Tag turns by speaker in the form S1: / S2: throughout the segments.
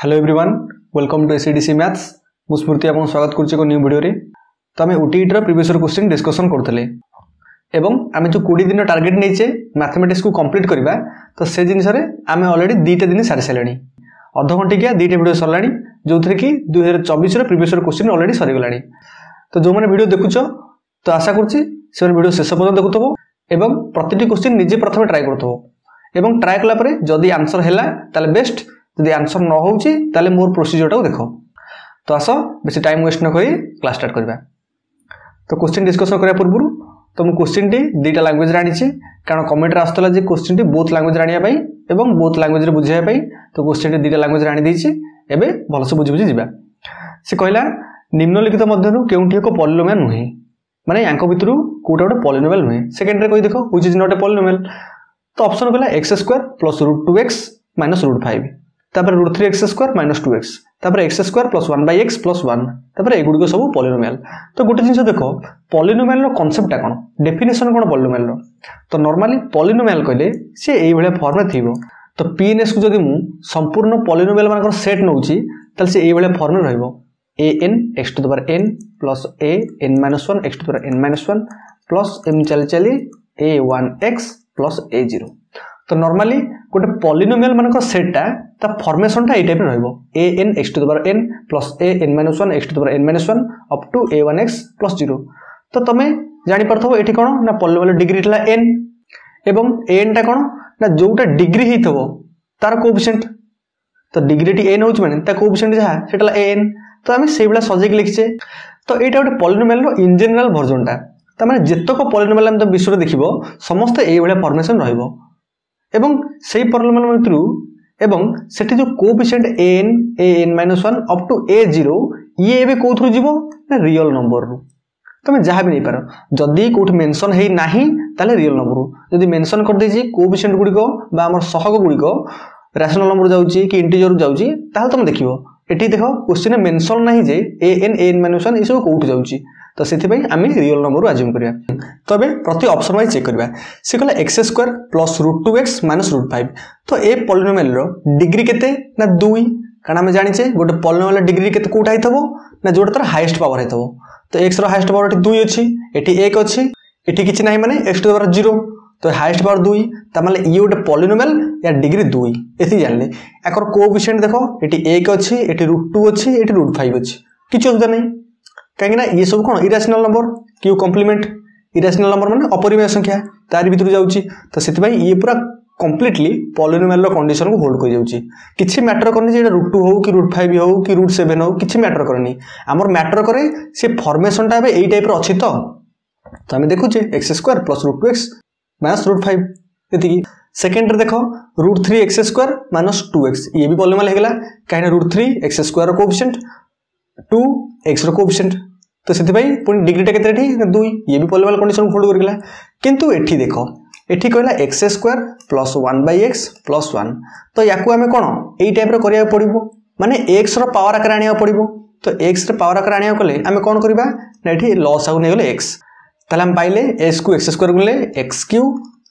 S1: Hello everyone, welcome to ACDC maths. मु स्मृति आपन स्वागत करछि को न्यू वीडियो रे। तो हमें ओटीईटी रो प्रीवियस ईयर क्वेश्चन डिस्कशन करथले एवं आमे जो 20 दिन टारगेट नेचे मैथमेटिक्स को कंप्लीट करबा, तो से जिंस रे आमे ऑलरेडी 2 दिन सारि सलेनी। आधा घंटे किया 2 वीडियो सरलानी, जोथरे कि 2024 रो प्रीवियस ईयर क्वेश्चन ऑलरेडी सरी गलानी। तो जो माने वीडियो देखुछो तो आशा करछि से वीडियो शेष पर्यंत देखुथबो एवं प्रतिटी क्वेश्चन निजे प्रथम ट्राई करथबो एवं ट्राई कला परे जदी आंसर हैला ताले बेस्ट, जदि आंसर न होउची ताले मोर प्रोसीजर देखो। तो आस बेसी टाइम वेस्ट न करी क्लास स्टार्ट करबा। तो क्वेश्चन डिस्कशन करिया पूर्व तो मु क्वेश्चन टी दुईटा लैंग्वेज रे आनिछि, कारण कमेंट रे आस्तला जे क्वेश्चन टी बोथ लैंग्वेज रानिया पई एवं बोथ लैंग्वेज रे बुझाया पई। तो क्वेश्चन टी दुईटा लैंग्वेज रे आनि दैछि, एबे भल से बुझि बुझि जिबा। से कहला निम्नलिखित मध्यरु केउठी एको पॉलिनोमियल नुहे, माने यांको भितरु कोटा गोटे पॉलिनोमियल नुहे। सेकंड रे कहि देखो which is not a polynomial. तो ऑप्शन कहला x² + √2x - √5, तापर √3x² - 2x, तापर x² + 1/x + 1, तापर एगुडी को सब पॉलिनोमियल। तो गोटे जिंस देखो पॉलिनोमियल रो कांसेप्ट टा कोन, डेफिनेशन कोन पॉलिनोमियल रो। तो नॉर्मली पॉलिनोमियल कहले से एई भले फॉर्म रे थिबो। तो pns को जदि मु संपूर्ण पॉलिनोमियल मानकर सेट नउची तल से एई भले फॉर्म रे रहइबो an x to the power n plus a n minus 1 x to the power n minus 1 plus m चली a1x plus a0। तो नॉर्मली गोटे पॉलिनोमियल मानकर सेटटा ता फॉर्मेशन ता ए टाइप रे रहइबो an x to the power n plus a n minus 1 x to the power n minus 1 up to a1x plus 0। तो तमे जानि परथबो एठी कोन ना पॉलिनोमियल डिग्री थला n एवं an टा कोन ना जोटा डिग्री हेथबो तार कोएफिशिएंट। तो डिग्री टी n होच माने ता कोएफिशिएंट जहा सेटला an। तो आमे सेइ बला सजे के लिखछे। तो एटा गोटे पॉलिनोमियल रो इन जनरल वर्जन टा, ता माने जेतक पॉलिनोमियल हम तो विषय देखिबो समस्त एई भले फॉर्मेशन रहइबो एवं सेई पॉलिनोमियल भितरु एवं सेठी जो coefficient an-1 up to a0 ये एबे कोथरु जीवो ना रियल नंबर रु। तमे जहा भी नै पारो, जदी कोठ मेंशन हेई नाही ताले रियल नंबर रु, जदी मेंशन कर देजी कोएफिशिएंट गुडी को बा हमर सहग गुडी को रैशनल नंबर जाउची कि इंटीजर जाउची, ताले तमे देखिबो एठी देखो क्वेश्चन मेंशन नाही जे an-1 ई सब कोठ जाउची। तो सेथि पई आमी रियल नंबर रु अज्यूम करिया। तो अबे प्रति ऑप्शन वाइज चेक करबा। से कहला x² + √2x - √5। तो ए पॉलिनोमियल रो डिग्री केते ना 2, कारण हम जानि छे गोटे पॉलिनोमियल डिग्री केते कोठा हितबो ना जोटा तर हाईएस्ट पावर हितबो। तो x रो हाईएस्ट पावर एठी 2 अछि, एठी 1 अछि, एठी किछि नाही माने x टू द पावर 0। तो हाईएस्ट पावर 2 त माने ई गोटे पॉलिनोमियल या डिग्री 2 एथि जानले। एकर कोएफिशिएंट देखो एठी 1 अछि, एठी √2 अछि, एठी √5 अछि, किछि असुविधा नाही। काहेकि ना ये सब कोन irrational number Q complement, irrational number माने अपरिमेय संख्या तारि भितर जाउची। तो सेति भाई ये पूरा कंप्लीटली पॉलिनोमियल रो कंडीशन को होल्ड कर जाउची। किछि मैटर करनी जे √2 हो कि √5 हो कि √7 हो, किछि मैटर करनी। हमर मैटर करे से फॉर्मेशन टा बे एई टाइप रो अछि। तो हम देखु जे x² + √2x - √5 एति। सेकंड रे देखो √3x² - 2x, ये भी पॉलिनोमियल हे गेला, काहे ना √3x² रो कोएफिशिएंट 2x रो कोएफिशिएंट। तो सेति भाई पुनी डिग्री टा केते एठी 2, ये भी पॉलिनोमियल कंडीशन होल्ड कर गेला। किंतु एठी देखो एठी कहला x² + 1/x + 1। तो याकू हमें कोन एई टाइप रो करिया पड़िबो, माने x रो पावर आकार आनिया पड़िबो। तो x रो पावर आकार आनिया कले हमें कोन करबा ना एठी लॉस आउ नै गेले x। ताले हम पाइले s को x² गुले x³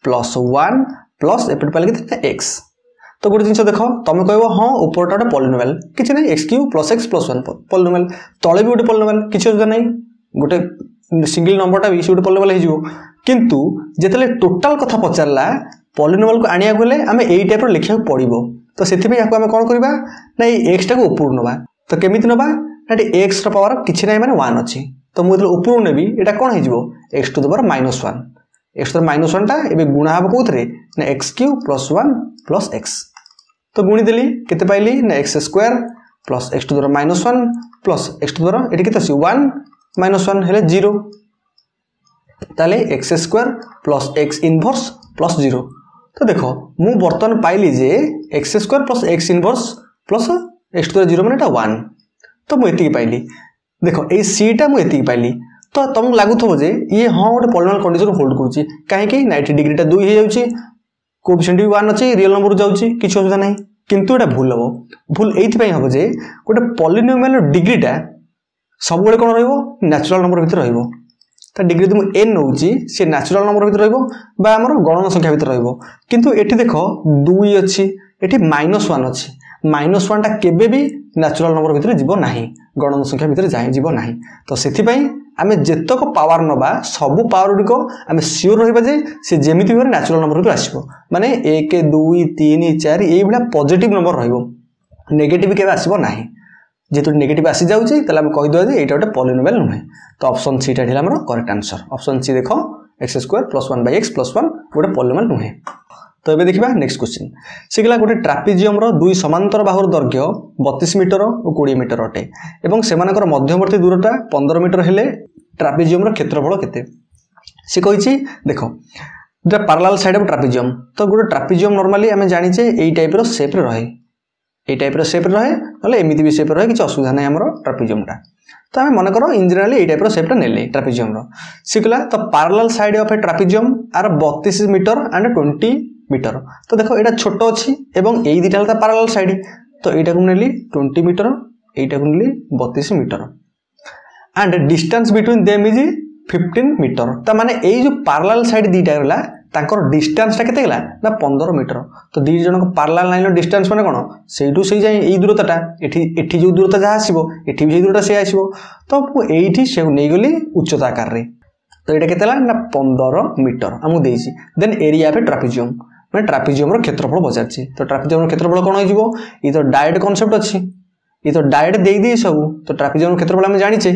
S1: + 1 प्लस एपट पाइले केते x। तो गोटे जिंस देखो तमे कहबो हां ऊपरटा गोटे पॉलिनोमियल, किछि नै x³ + x + 1 पॉलिनोमियल, तळे भी गोटे पॉलिनोमियल, किछि असुविधा नै। गोटे सिंगल नंबरटा भी गोटे पॉलिनोमियल हे जिवो। किंतु जेतले टोटल कथा पचारला पॉलिनोमियल को आनिया गले हमें एई टाइप रो लिखिया पड़िबो। तो सेथि पे याको हमें कोन करबा ना ए x टा को ऊपर नबा। तो केमिति नबा ना x रो पावर किछि नै माने 1 अछि। तो मु जेतले ऊपर नेबी एटा कोन हे जिवो x to the power -1, x to the power -1 टा एबे गुणा हबो कोथरे ना x³ + 1 + x। तो गुणी देली केते पाइली ना x² + x to the power -1 plus x to the power एठी केते अछि 1 - 1 हेले 0। ताले x² + x इनवर्स + 0। तो देखो मु बर्तन पाइली जे x² + x inverse plus x to the 0 माने एटा 1। तो मु एति पाइली। देखो ए c टा मु एति पाइली। तो तुमको लागुथबो जे ये हां गोटे पॉलिनोमियल कंडीशन होल्ड करूची, काहे कि 90 डिग्री टा 2 हे जाउची, कोएफिशिएंट भी 1 अछि, रियल नंबर जाउची, किछि असुविधा नाही। किंतु एटा भूल हबो। भूल एथि पई हबो जे गोटे पॉलिनोमियल डिग्री टा सब बेले कोन रहइबो नेचुरल नंबर भीतर रहइबो। तो डिग्री तुम n नउची से नेचुरल नंबर भीतर रहइबो बा हमर गणन संख्या भीतर रहइबो। किंतु एठी देखो 2 अछि, एठी -1 अछि, -1 टा केबे भी नेचुरल नंबर भितर जीव नाही गणन संख्या भितर जाय जीव नाही तो सेथि पई आमे जेतक पावर नबा सब पावर गुडी को आमे सियोर रहबा जे से जेमिति भी नेचुरल नंबर भितर आसीबो माने 1 2 3 4 एई भला पॉजिटिव नंबर रहइबो नेगेटिव केबे आसीबो नाही जेतु नेगेटिव आसी जाउची तले हम कहि दो जे एटा गोटे पॉलिनोमियल नुहे तो ऑप्शन सी टा हमर करेक्ट आंसर ऑप्शन सी देखो x² + 1/x + 1 गोटे पॉलिनोमियल नुहे तो एबे देखिबा नेक्स्ट क्वेश्चन सिगला गोटे ट्रापेजियम रो दुई समांतर बाहुर दैर्घ्य 32 मीटर और 20 मीटर अटे एवं सेमानकर मध्यवर्ती दूरता 15 मीटर हेले ट्रापेजियम रो क्षेत्रफल केते से कहिछि देखो the parallel side of trapezium तो गोटे ट्रापेजियम नॉर्मली हमें जानि छे एई टाइप रो शेप रे रहे ए टाइप रो शेप रहे नले एमिति भी शेप रहे किछ असुविधा नै हमरो ट्रापेजियमटा तो हमें मन करो इन जनरली ए टाइप रो शेपटा नेले ट्रापेजियम रो सिकला तो parallel side of a trapezium are 32 metre and 20 metre तो देखो एटा छोटो अछि एवं एई दिटा ता पैरेलल साइड तो एटा को नेली 20 मीटर एटा को नेली 32 metre and distance between them is 15 metre त माने एई जो पैरेलल साइड दिटा गला तांकर डिस्टेंस टा केते गला ना 15 मीटर तो दी जन को पैरेलल लाइन रो डिस्टेंस माने कोन सेइटू सेई जाय एई दूरताटा एठी जो दूरता जा आसीबो एठी भी दूरता से आसीबो तो एठी से नै गली उच्चता आकार रे तो एटा केतेला ना 15 मीटर हमु देइछि देन एरिया ऑफ ट्रापेजियम माने ट्रापेजियम रो क्षेत्रफल बचारछि तो ट्रापेजियम रो क्षेत्रफल कोन होई जिवो ई तो डायरेक्ट कांसेप्ट अछि ई तो डायरेक्ट देई दे सब तो ट्रापेजियम रो क्षेत्रफल हम जानि छे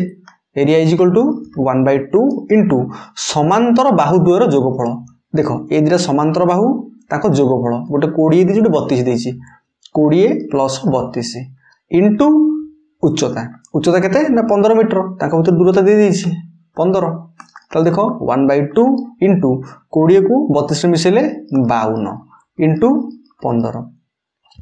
S1: area is equal to 1/2 into समांतर बाहु द्वयर जोगफल देखो ए दिरा समांतर बाहु ताको जोगफल गोटे 20 देछि गोटे 32 देछि 20 + 32 इनटू उच्चता उच्चता केते ना 15 मीटर ताको भीतर दूरता दे देछि 15 तो देखो 1/2 इनटू 20 को 32 रे मिसेले 52 इनटू 15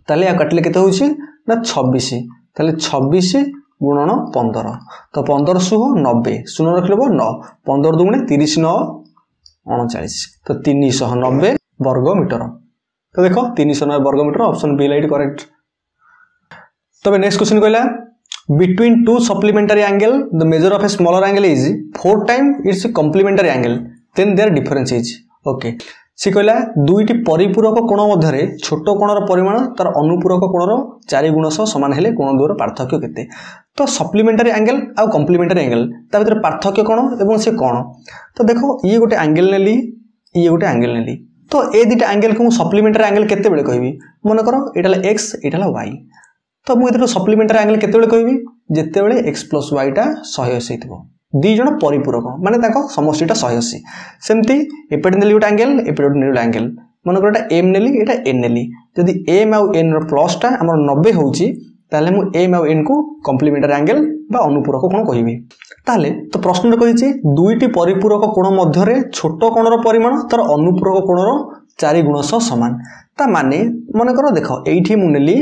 S1: ताले या कटले केते होछि ना 26 ताले 26 गुणन 15 तो 15 सुह 90 शून्य रखलेबो 9 15 दुगुणे 30 9 39 तो 390 वर्ग मीटर तो देखो 390 वर्ग metre option B right correct तबे नेक्स्ट क्वेश्चन कहला between two supplementary angle the measure of a smaller angle is 4 times its complementary angle then their difference is okay सी कहला दुईटी परिपूरक कोण मध्य छोट कोणर परिमाण तार अनुपूरक कोणर 4 गुण सह समान हेले कोण द्वयर पार्थक्य केते तो सप्लीमेंटरी एंगल आ कॉम्प्लीमेंटरी एंगल ता भीतर पार्थक्य कोण एवं से कोण तो देखो ये गोटे एंगल नेली ये गोटे एंगल नेली तो ए दिटा एंगल को सप्लीमेंटरी एंगल केते बेले कहबी मन करो एटाला x एटाला y तो मु एतरो सप्लीमेंटरी एंगल केते बेले कहबी जेते बेले x + y टा 180 हेतिबो दी जण परिपूरक माने ताको समष्टिटा 180 सेमती एपटे नेली गोटे एंगल एपटे नेली एंगल मन करो एटा m नेली एटा n नेली जदी m आ n रो प्लस टा हमर 90 होउची ताले मु m आ n को कॉम्प्लीमेंटरी एंगल बा अनुपूरक कोण कहिबी ताले तो प्रश्न रे कहिछि दुईटी परिपूरक कोण मध्य रे छोट कोणर परिमाण तार अनुपूरक कोणर 4 गुण सह समान ता माने मन करो देखो एठी मु नेली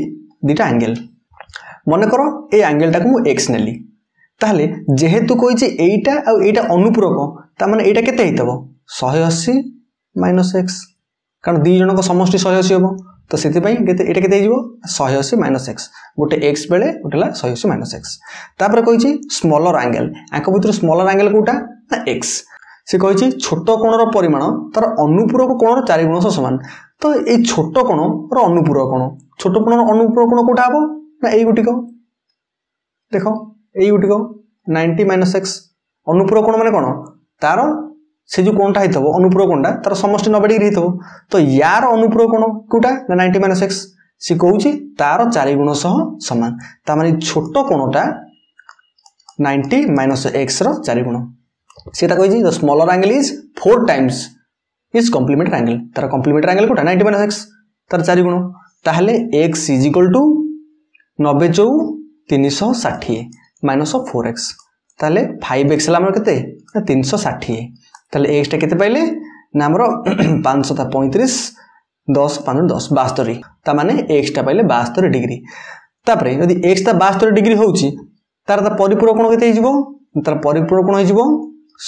S1: दिटा एंगल मन करो ए एंगल टा को मु x नेली ताले जेहेतु कहिछि एटा आ एटा अनुपूरक ता माने एटा केते हेतबो 180 - x कारण दी जण को समष्टि 180 हेबो तो सेति पई केते एटा केते हिजबो 180 - x गोटे x बेले गोटेला 180 - x तापर कहिछि स्मॉलर एंगल आंक भितर स्मॉलर एंगल कोटा ना x से कहिछि छोट कोणर परिमाण तार अनुपूरक कोणर 4 गुण सह समान तो ए छोट कोणर अनुपूरक कोण छोट कोणर अनुपूरक कोण कोटा हबो ना एई गुटी को देखो एई गुटी को 90 - x अनुपूरक कोण माने कोण तार से जो कोणटा हेतबो अनुपूरक कोणटा तार समष्टि 90 डिग्री हेतबो तो यार अनुपूरक कोण कोटा 90 - x से कहउची तार 4 गुण सह समान ता माने छोट कोणटा 90 - x रो 4 गुण सेटा कहिछि the smaller angle is 4 times is complementary angle तार कॉम्प्लीमेंटरी एंगल कोटा 90 - x तार 4 गुण ताहले x = 90 * 4 360 - 4x ताले 5x ला हमर केते 360 ताले x टा केते पाइले ना हमर 535 10 5 10 72 ता माने x टा पाइले 72 डिग्री तापरे यदि x ता 72 डिग्री होउची तार ता परिपूरक कोण केते हिजबो तार परिपूरक कोण हिजबो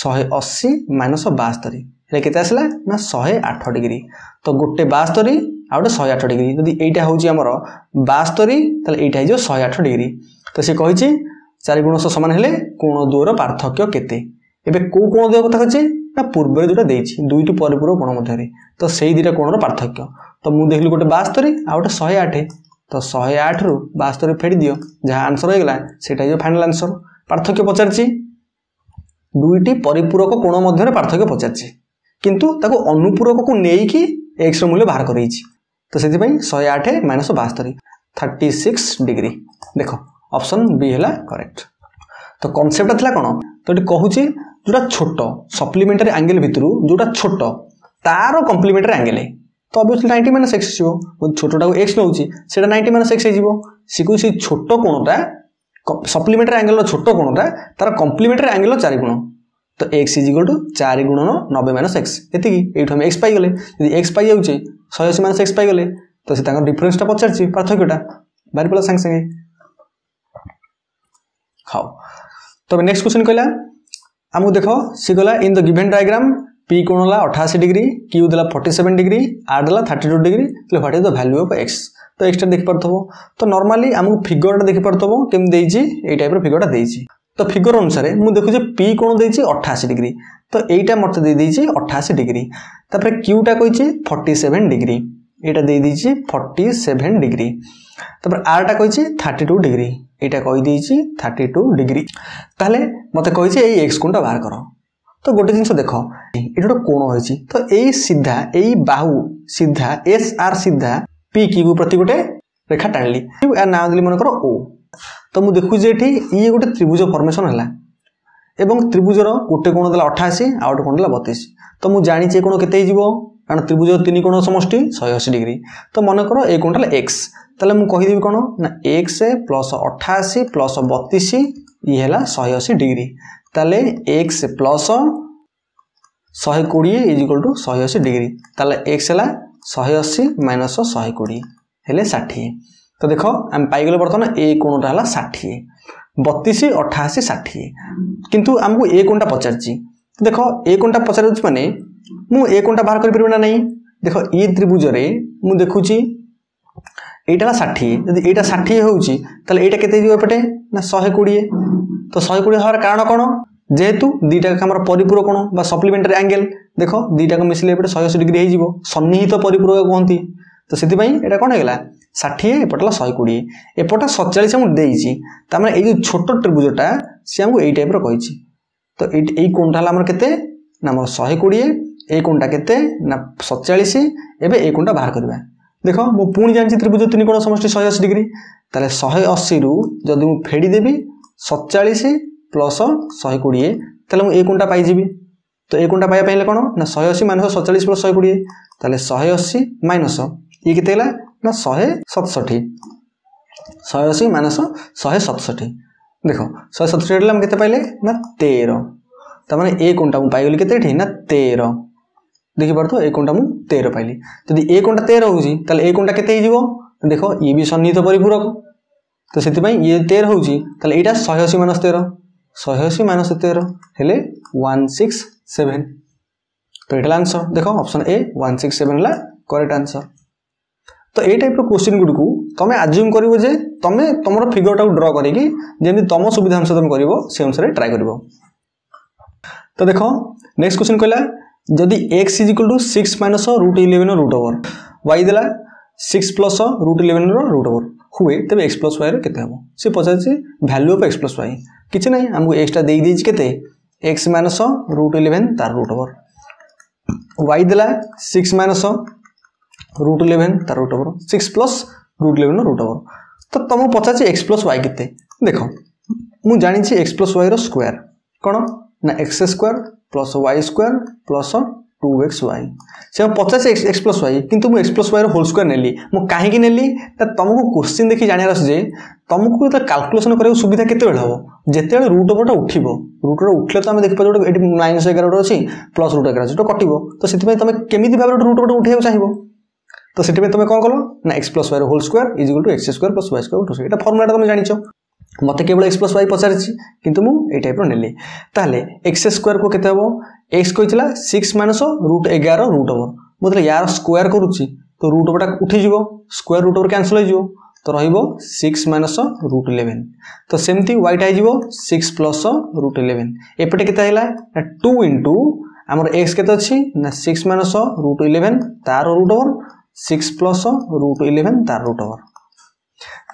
S1: 180 - 72 हे केते आसला ना 108 डिग्री तो गोटे 72 आ गोटे 108 डिग्री यदि एटा होउची हमर 72 ताले एटा हिजो 108 डिग्री तो से कहिछि 4 गुण सह समान हेले कोण द्वयर पार्थक्य केते एबे को कोण द्वय कथा कछि ना पूर्व रे जोटा देछि दुईटी परिपूरक कोण मध्य रे तो सेही दिटा कोणर पार्थक्य तो मु देखली गोटे 72 आ गोटे 108 तो 108 रु 72 फेडी दियो जहाँ आंसर हो गला सेटा जो फाइनल आंसर पार्थक्य पचारछि दुईटी परिपूरक कोण मध्य पार्थक्य पचारछि किंतु ताको अनुपूरक को नेकी x रो मूल्य बाहर करैछि तो सेति पई 108 - 72 36 डिग्री देखो ऑप्शन बी हैला करेक्ट। तो कांसेप्ट थला कोन तो एटी कहूछि जोटा छोट सप्लीमेंटरी एंगल भितरु जोटा छोट तारो कॉम्प्लीमेंटरी एंगल है तो ऑब्वियसली 90 - x छिवो छोटटा को x नउछि सेटा 90 - x हिजिवो सिकु सी छोट कोणटा सप्लीमेंटरी एंगल रो छोट कोणटा तार कॉम्प्लीमेंटरी एंगल रो 4 गुण तो x = 4 × 90 - x एतिकी एठो हम x पाई गले यदि x पाई जाउचे 180 - x पाई गले तो से ताकर डिफरेंस टा पचारछि पार्थक्यटा बारी पला संग संगे हाउ। तो नेक्स्ट क्वेश्चन कहला हमहु देखो सी गला in the given diagram p कोण ला 88 डिग्री q देला 47 डिग्री r देला 32 डिग्री तो what is the value of x तो x टा देख परथबो तो नॉर्मली हमहु फिगर टा देख परथबो केम देइछि ए टाइप रो फिगर टा देइछि तो फिगर अनुसार मु देखु जे p कोण देइछि 88 डिग्री तो एटा मते दे देइछि 88 डिग्री तापर q टा कहिछि 47 डिग्री एटा दे देइछि 47 डिग्री तापर r टा कहिछि 32 डिग्री एटा कहि देइछि 32 डिग्री ताले मते कहिछि एई x कोणटा बाहर करो तो गोटे जिंस देखो एटा कोण होइछि तो एई सीधा एई बाहु सीधा एस आर सीधा p q प्रति गोटे रेखा टाणली या नाम दिली मन करो o तो मु देखु जे एठी ई गोटे त्रिभुज फॉर्मेशन हला एवं त्रिभुजर गोटे कोण देला 88 आ गोटे कोण देला 32 तो मु जानि जे कोण केते हिजिवो कारण त्रिभुज तीन कोण समष्टि 180 डिग्री तो मन करो ए कोणटा x तले मु कहि देबी कोन ना x + 88 + 32 ई हैला 180 डिग्री तले x + 120 = 180 डिग्री तले x हैला 180 - 120 हेले 60 तो देखो हम पाई गले बर्तन ए कोणटा हला 60 32 88 60 किंतु हमको ए कोणटा पचारछि देखो ए कोणटा पचारछि माने मु ए कोणटा बाहर कर परबे ना नहीं देखो ई त्रिभुज रे मु देखुछि एटा 60 यदि एटा 60 होउछि तले एटा केते जियो एपटे ना 120 तो 120 हर कारण कोन जेहेतु दीटा का हमर परिपूरक कोण बा सप्लीमेंटरी एंगल देखो दीटा को मिसले एपटे 180 डिग्री हे जिवो सन्निहित परिपूरक कोहंती तो सेति पई एटा कोन हेला 60 एपटला 120 एपटा 47 हम देइछि त माने ए जो छोट त्रिभुजटा से हमको एई टाइप रो कहिछि तो एई कोणटा हला हमर केते ना हमर 120 ए कोणटा केते ना 47 एबे ए कोणटा बाहर करबा देखो मु पुणी जानछि त्रिभुज तीन कोण समष्टि 180 डिग्री ताले 180 रु जदि मु फेडी देबी 47 + 120 ताले मु ए कोणटा पाई जिबी तो ए कोणटा पाया पहिले कोन ना 180 - 47 + 120 ताले 180 माइनस ये केते हला ना 167 180 - 167 देखो 167 हला हम केते पाइले ना 13 त माने ए कोणटा मु पाई गेली केते ठी ना 13 देखि परतो ए कोणटा मु 13 पाइली जदि ए कोणटा 13 होउची ताले ए कोणटा केते हिजिवो देखो ये भी सन्निहित परिपूरक तो सेति पई ये 13 होउची ताले एटा 180 - 13 180 - 13 हेले 167 तो एटा आंसर देखो ऑप्शन ए 167 ला करेक्ट आंसर। तो ए टाइप रो क्वेश्चन गुड को तमे अज्यूम करिवो जे तमे तमरो फिगर टा ड्रा करिकि जेमि तम सुविधा अनुसार तमे करिवो से अनुसार ट्राई करिवो। तो देखो नेक्स्ट क्वेश्चन कहला जदि x = 6 - √11 रो रूट ओवर y देला 6 + √11 रो रूट ओवर हुए तबे x + y रो केते हबो से पछाछि वैल्यू ऑफ x + y किछ नै हमको x टा देई देछि केते x - √11 तार रूट ओवर y देला 6 - √11 तार रूट ओवर 6 + √11 रूट ओवर तो तुम पचाछि x + y केते देखो मु जानि छी x + y रो स्क्वायर कोन ना x² + y² + 2xy से 50 x + y किंतु मु x + y रो होल स्क्वायर नेली मु काहे कि नेली त तुमको क्वेश्चन देखि जानिया रस जे तुमको त कैलकुलेशन करे सुविधा केते बेल हबो जेते बेल रूट ओवर टा उठिबो रूट रो उठले त हम देखि पाजो एटी -11 अछि प्लस रूट 11 तो कटिबो तो सेति पय तमे केमिति भाबे रूट ओवर उठेबो चाहिबो तो सेति पय तमे कोन कलो ना x + y रो होल स्क्वायर = x² + y² एटा फार्मूला तमे जानिचो मते केवल x + y पचारछि किंतु मु ए टाइप रो नेली ताले x² को केते हबो x कहितला 6 - √11 रूट ओवर मतलब यार स्क्वायर करूछि तो रूट ओवर टा उठी जिवो स्क्वायर रूट ओवर कैंसिल हो जिवो तो रहिबो 6 - √11 तो सेमती y टा जिवो 6 + √11 एपटे केते हैला 2 * हमर x केते अछि ना 6 - √11 तार रूट ओवर 6 + √11 तार रूट ओवर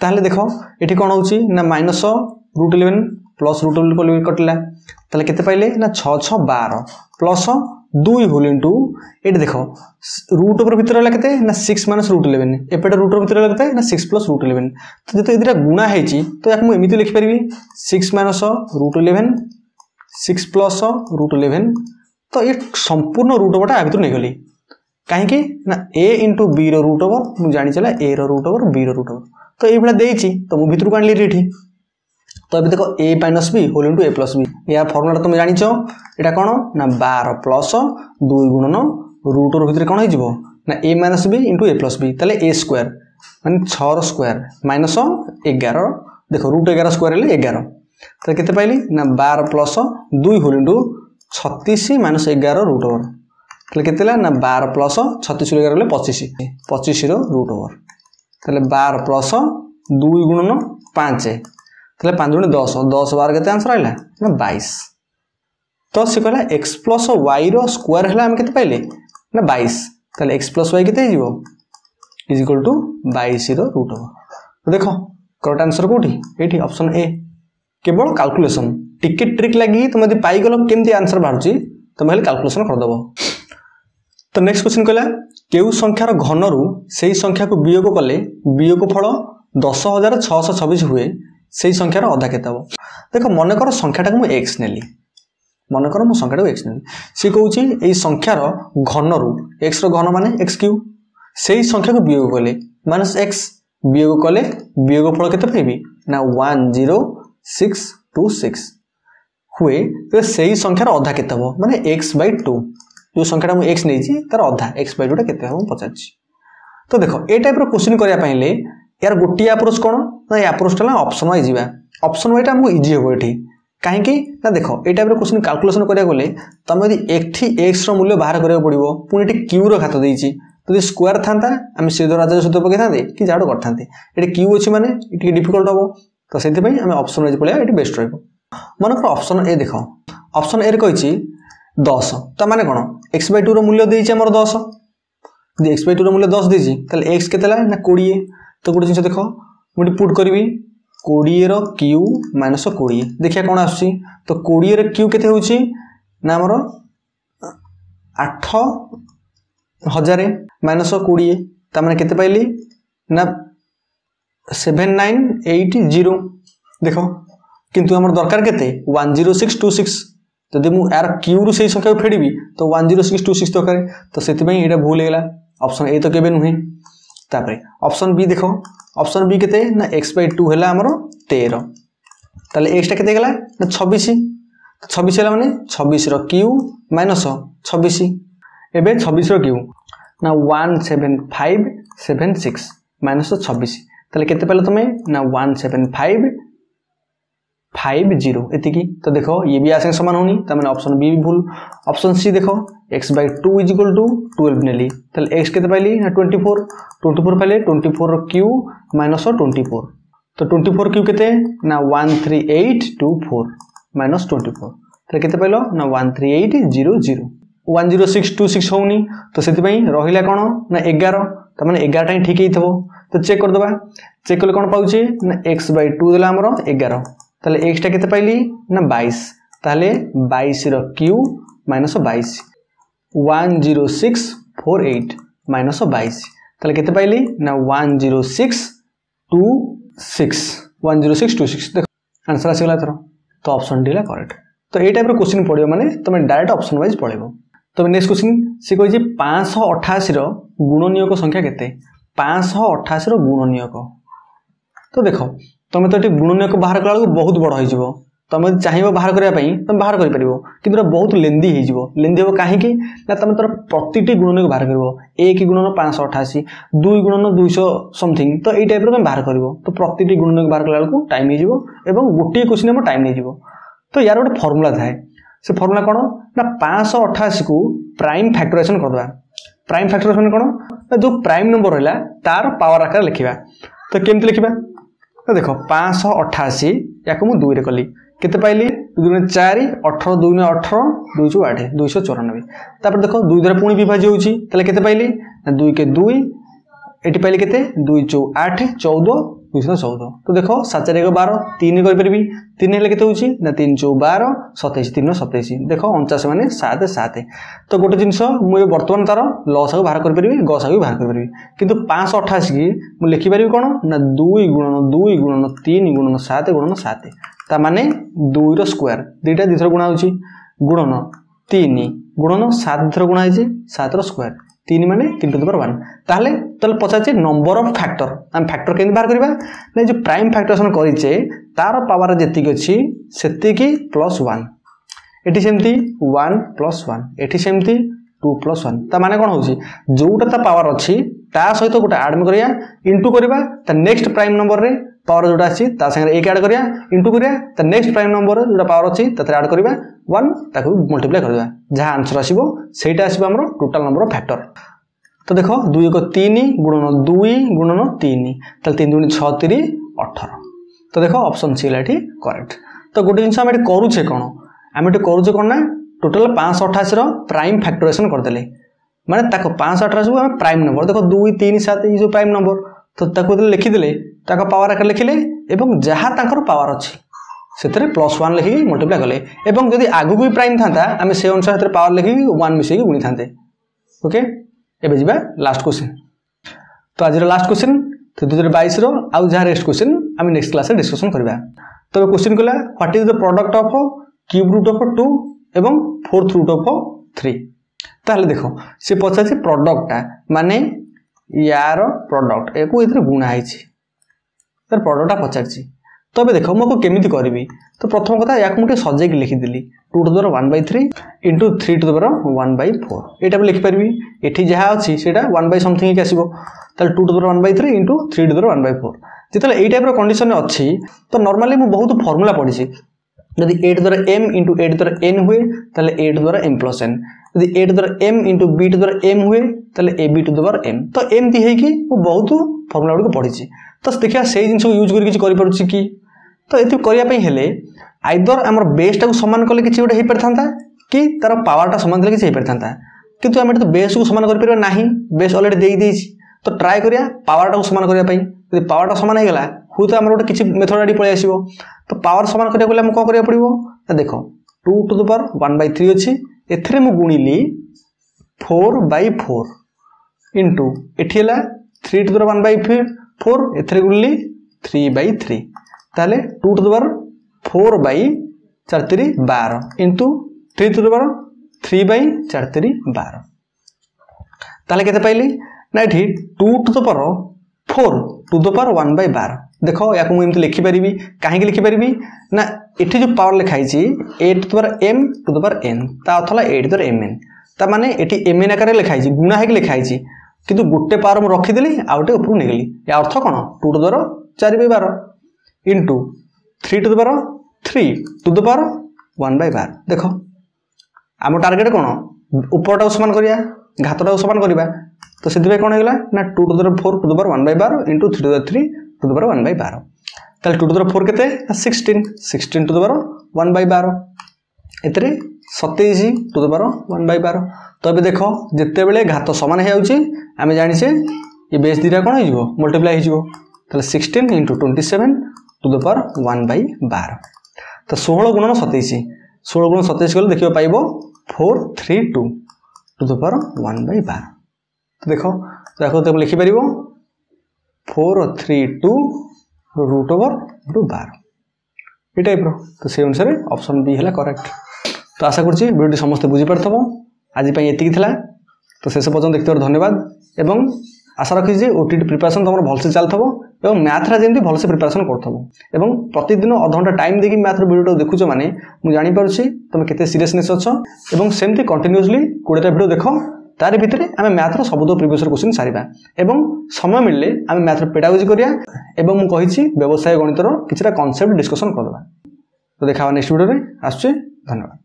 S1: ताहले देखो एठी कोन होउची ना माइनस √11 प्लस √11 कटला ताहले केते पाइले ना 6 6 12 प्लस 2 होल इनटू एठी देखो रूट ओवर भीतर रहला केते ना 6 माइनस √11 एपेटा रूट ओवर भीतर रहला केते ना 6 प्लस √11 तो जतो एदिरा गुणा हेची तो याक मु एमिति लिखि परबी 6 माइनस √11 6 प्लस √11 तो ये संपूर्ण रूट ओवरटा आ भीतर नै गली काहे कि ना a into b रो रूट ओवर मु जानि चला a रो रूट ओवर b रो रूट ओवर तो ए भला देइची तो मु भीतर को आनली रेठी तो अबे देखो a minus b whole into a plus b या फार्मूला तुम जानिचो एटा कोन ना 12 प्लस 2 गुणन रूट ओवर भीतर कोन हो जिवो ना a minus b into a plus b तले a स्क्वायर माने 6 रो स्क्वायर माइनस 11 देखो रूट 11 स्क्वायर ले 11 तो केते पाइली ना 12 plus 2 whole into 36 minus 11 root over तले केतेला ना 12 प्लस 36 11 ले 25 25 रो रूट ओवर तले 12 प्लस 2 गुणन 5 तले 5 गुणन 10 10 12 केते आंसर आइला ना 22 तो से कहला x प्लस y रो स्क्वायर हला हम केते पाइले ना 22 तले x प्लस y केते हिजो इज इक्वल टू 22 रो रूट ओवर तो देखो करेक्ट आंसर कोठी एठी ऑप्शन ए केवल कैलकुलेशन टिकट ट्रिक लगी तुम यदि पाई गलो केमती आंसर बाहरची तुम हेले कैलकुलेशन कर दबो तो नेक्स्ट क्वेश्चन कहला केउ संख्यार घन रु सेही संख्या को वियोग कले वियोगफल 10626 हुए सेही संख्यार अधा केते हबो देखो मन कर संख्याटा को x नेली मन कर मु संख्याटा को x नेली से कहूची एई संख्यार घन रु x रो घन माने x क्यूब सेही संख्या को वियोग कले माइनस x वियोग कले वियोगफल केते पाइबी ना 10626 हुए तो सेही संख्यार अधा केते हबो माने x/2 जो संख्याटा मु x नेची तार अधा x/2 टा केते हबो पचाची तो देखो ए टाइप रो क्वेश्चन करिया पहिले यार गोटी अप्रोच कोन ना ए अप्रोच ला ऑप्शन वाइज जीवा ऑप्शन वाइज हमको इजी होबो एठी काहे कि ना देखो ए टाइप रो क्वेश्चन कैलकुलेशन करिया गले तमे यदि एकठी x रो मूल्य बाहर करिया पड़िबो पुनी एठी q रो खातो देइची तो स्क्वायर थांता हम सीधो राजा सूत्र पके थांते कि जाडो करथांते एठी q अछि माने एठी डिफिकल्ट होबो तो सेति पई हम ऑप्शन वाइज पळिया एठी बेस्ट रहबो मन कर ऑप्शन ए देखो ऑप्शन ए रे कहिची 10 त माने कोन x/2 रो मूल्य देइची हमर 10 जे x/2 रो मूल्य 10 देइची तले x केतेला ना 20 तो गुड जिंस देखो मुडी पुट करबी 20 रो q माइनस 20 देखिया कोन आसी तो 20 रो q केते होची ना हमर 8000 माइनस 20 त माने केते पाइली ना 7980 देखो किंतु हमर दरकार केते 10626 जदि मु यार q रु सही संख्या फेडीबी तो 10626 दरकार तो सेति पई एटा भूल गेला ऑप्शन ए तो केबे नुहे तापरे ऑप्शन बी देखो ऑप्शन बी केते ना x/2 हैला हमर 13 तले x टा केते गेला ना 26 26 हैला माने 26 रो q माइनस 26 एबे 26 रो q ना 17576 माइनस 26 तले केते पहले तमे ना 17550 एतिकी तो देखो ये भी आसे समान होनी त माने ऑप्शन बी भी भूल ऑप्शन सी देखो x/2 = 12 नेली तले x केते पाइली ना 24 पाइले 24 रो q माइनस 24 तो 24 q केते ना 13824 माइनस 24 तले केते पाइलो ना 13800 10626 होनी तो सेति पई रहिला कोन ना 11 त माने 11 टाइ ठीक हिथबो तो चेक कर दबा चेक करले कोन पाउची ना x/2 देला हमरो 11 ताले x टा केते पाइली ना 22 ताले 22 रो q माइनस 22 10648 माइनस 22 ताले केते पाइली ना 10626 देखो आंसर आसीला तरो तो ऑप्शन डी ला करेक्ट तो ए टाइप रो क्वेश्चन पडियो माने तमे डायरेक्ट ऑप्शन वाइज पळेबो तो नेक्स्ट क्वेश्चन से कहै जे 588 रो गुणनीयक संख्या केते 588 रो गुणनीयक तो देखो तमे तो एटी गुणनीयक बाहर कला बहुत बड़ होई जिवो तमे चाहिबो बाहर करिया पई तमे बाहर करि परिबो किंतु बहुत लेंदी होई जिवो लेंदी हो काहे कि ना तमे तोर प्रतिटी गुणनीयक बाहर करबो 1 गुणन 588 2 गुणन 200 समथिंग तो ए टाइप रो तमे बाहर करबो तो प्रतिटी गुणनीयक बाहर कला को टाइम होई जिवो एवं गोटी क्वेश्चन में टाइम नै जिवो तो यार गोटे फार्मूला थाए से फार्मूला कोन ना 588 को प्राइम फैक्टराइजेशन कर दबा प्राइम फैक्टराइजेशन कोन ना जो प्राइम नंबर रहला तार पावर आकार लिखिबा तो केमति लिखिबा तो देखो 588 याको मु 2 रे कली केते पाइली 2 × 4 18 2 × 18 2 × 8 294 तापर देखो 2 द्वारा पुणी विभाज्य होउची तले केते पाइली ना 2 के 2 एटी पाइली केते 2 × 8 14 214 तो देख 7 4 12 3 करें 3 हेल्ले के 3 चौ 12 27 3 27 देख 49 माने 7 7 तो गोटे जिनस मुझे बर्तमान तार लस को बाहर करें गसा भी बाहर करें किंतु 588 की मुझे लिखिपारि कौन ना 2 गुणन 3 गुणन 7 गुणन 7 ता माने 2 रो स्क्वायर दुईटा दुई थर गुणा होची गुणन 3 गुणन 7 थर गुणा होची 7 रो स्क्वायर 3 माने 3 टू द पावर 1 ताहले तले पचाचे नंबर ऑफ फैक्टर हम फैक्टर केन बाहर करबा नै जो प्राइम फैक्टरेशन करिचे तार पावर जेतिक अछि सेतिकी +1 एठी सेमती 1 + 1 एठी सेमती 2 + 1 ता माने कोन होची जोटा ता पावर अछि ता सहित गोटे ऐड में करिया इनटू करबा ता नेक्स्ट प्राइम नंबर रे पावर जोटा अछि ता संगे 1 ऐड करिया इनटू करिया ता नेक्स्ट प्राइम नंबर रे जोटा पावर अछि ताते ऐड करबा 1 ताकू मल्टीप्लाई करबा जहां आंसर आसीबो सेटा आसीबो हमरो टोटल नंबर ऑफ फैक्टर तो देखो 2 1 3 गुणन 2 गुणन 3 ताले 3 2 6 3 18 तो देखो ऑप्शन सी लाठी करेक्ट तो गोटे जिंस हम एटी करूछे कोन हम एटी करूछे कोन ना टोटल 588 रो प्राइम फैक्टराइजेशन कर देले माने ताको 588 को हम प्राइम नंबर देखो 2 3 7 ई जो प्राइम नंबर तो ताको लिखि देले ताको पावर आकर लिखिले एवं जहां ताकर पावर अछि सेतरे +1 लिखि मल्टीप्लाई करले एवं जदी आगु भी प्राइम थांता हम से अनुसार सेतरे पावर लिखि 1 मिसै गुणी थांते ओके एबे जिबा लास्ट क्वेश्चन तो आज लास्ट क्वेश्चन तो 2022 रो आउ जहां नेक्स्ट क्वेश्चन हम नेक्स्ट क्लास रे डिस्कशन करबा तो क्वेश्चन कला what is the product of cube root of 2 एवं फोर्थ रूट ऑफ 3 ताहले देखो से पछाछि प्रोडक्टटा माने यार प्रोडक्ट एको इधर गुणा आइछि तर प्रोडक्टटा पछाछि तबे देखो मको केमिति करबी तो प्रथम कथा याक मुटे सजे के लिखि दिली 2 to the power 1/3 into 3 to the power 1/4 एटा लिखि परबी एठी जहा अछि सेटा 1 बाय समथिंग के आसीबो ताले 2 to the power 1/3 into 3 to the power 1/4 जेतले एई टाइप रो कंडीशन अछि तो नॉर्मली मु बहुत फार्मूला पढी छी यदि a to the power m into a to the power n हुए ताले a to the power m + n यदि a to the power m into b to the power m हुए ताले ab to the power m तो एमती हे कि मु बहुत फार्मूला को पढी छी तो देखिया सेही जिंस को यूज करि किछ करि पड़छि कि तो एति करिया पई हेले आइदर हमर बेस टा को समान करले किछ उडे हे परथांता कि तार पावर टा समान करले किछ हे परथांता किंतु हम तो बेस को समान कर परबा नाही बेस ऑलरेडी देई देछि तो ट्राई करिया पावर टा को समान करिया पई यदि पावर टा समान हे गेला हु तो हमर किछ मेथड आडी पळे आसीबो तो पावर समान करिया गेला हम को करिया पड़िबो तो देखो 2 टू द पावर 1/3 अछि एथरे मु गुणिली 4/4 इनटू एठिला 3 टू द पावर 1/4 एथरे गुणिली 3/3 ताले 2 to the power 4/4 3 12 into 3 to the power 3/4 3 12 ताले केते पाइली ना एठी 2 to the power 4 to the power 1/12 देखो या को मु एमति लिखि परिबी काहे के लिखि परिबी ना एठी जो पावर लिखाई छी 8 to the power m to the power n ता अथला 8 टू द पावर mn ता माने एठी mn आकार लिखाई छी गुणा हे के लिखाई छी किंतु गुटे पावर मु रखि देली आउटे ऊपर ने गेली या अर्थ कोन 2 to the power 4/12 into 3 to the power 3 to the power 1/12 देखो आम टार्गेट कोन ऊपरटा समान करिया घातटा समान करिबा तो सेदिबे कोन हेला ना 2 to the power 4 to the power 1/12 into 3 to the 3 to the power 1/12 ताले 2 टू द पावर 4 केते 16 16 टू द पावर 1/12 एतरे 27 टू द पावर 1/12 तो अबे देखो जत्ते बेले घात समान हे जाउची आमे जानि छे ये बेस दिरा कोन हे जिवो मल्टीप्लाई हे जिवो ताले 16 इनटू 27 टू द पावर 1/12 तो 16 गुणन 27 16 गुणन 27 गले देखियो पाइबो 432 टू द पावर 1/12 तो देखो तुम लिखि परिबो 432 रूट ओवर 12 ए टाइप रो तो से अनुसार ऑप्शन बी हला करेक्ट तो आशा करछि वीडियो समस्त बुझी परथबो आज पई एतिकी थिला तो शेष पर्यंत देखते धन्यवाद एवं आशा रखी जे ओटीटी प्रिपरेशन तुम भलसे चलथबो एवं मैथ रा जेंति भलसे प्रिपरेशन करथबो एवं प्रतिदिन आधा घंटा टाइम देकी मैथ रो वीडियो देखुछो माने मु जानि परछि तुम केते सीरियसनेस अछो एवं सेमति कंटीन्यूअसली 20 टा वीडियो देखो तार भितरे आमे मैथ रो सबुद प्रीवियस क्वेश्चन सारिबा एवं समय मिलले आमे मैथ रो पेडागोजी करिया एवं मु कहिछि व्यवसाय गणित रो किछटा कांसेप्ट डिस्कशन करबा तो देखावा नेक्स्ट वीडियो रे आछे धन्यवाद।